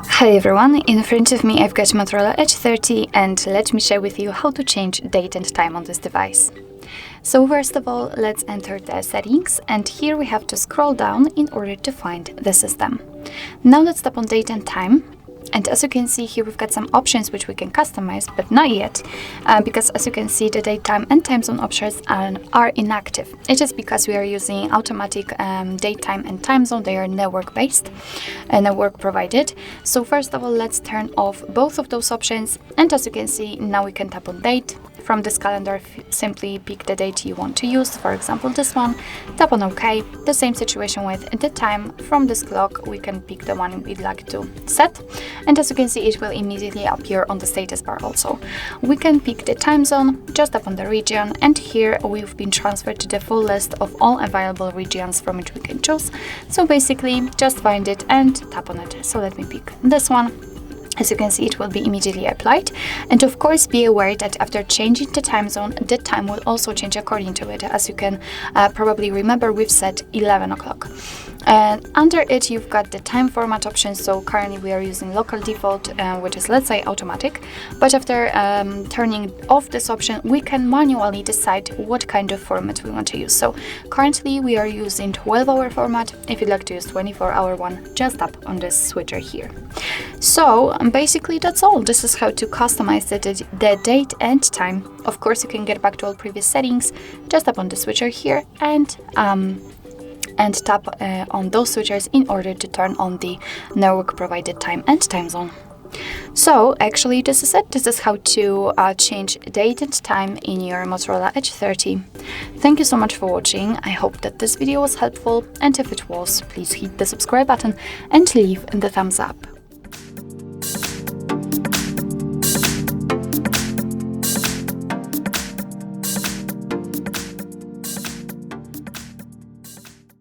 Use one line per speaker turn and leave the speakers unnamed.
Hi everyone, in front of me I've got Motorola Edge 30 and let me share with you how to change date and time on this device. So first of all, let's enter the settings, and here we have to scroll down in order to find the system. Now let's tap on date and time. And as you can see here, we've got some options which we can customize, but not yet, because as you can see, the date, time and time zone options are inactive. It is because we are using automatic date, time and time zone. They are network based and network provided. So first of all, let's turn off both of those options. And as you can see, now we can tap on date. From this calendar, simply pick the date you want to use, for example this one, tap on OK. The same situation with the time. From this clock we can pick the one we'd like to set, and as you can see, it will immediately appear on the status bar also. We can pick the time zone, just tap on the region, and here we've been transferred to the full list of all available regions from which we can choose. So basically just find it and tap on it. So let me pick this one. As you can see, it will be immediately applied, and of course be aware that after changing the time zone, the time will also change according to it. As you can probably remember, we've set 11 o'clock. And under it you've got the time format option. So currently we are using local default, which is, let's say, automatic, but after turning off this option we can manually decide what kind of format we want to use. So currently we are using 12-hour format. If you'd like to use 24-hour one, just tap on this switcher here. So basically that's all. This is how to customize the date and time. Of course, you can get back to all previous settings. Just tap on the switcher here and tap on those switchers in order to turn on the network provided time and time zone. So actually this is it. This is how to change date and time in your Motorola Edge 30. Thank you so much for watching. I hope that this video was helpful, and if it was, please hit the subscribe button and leave the thumbs up.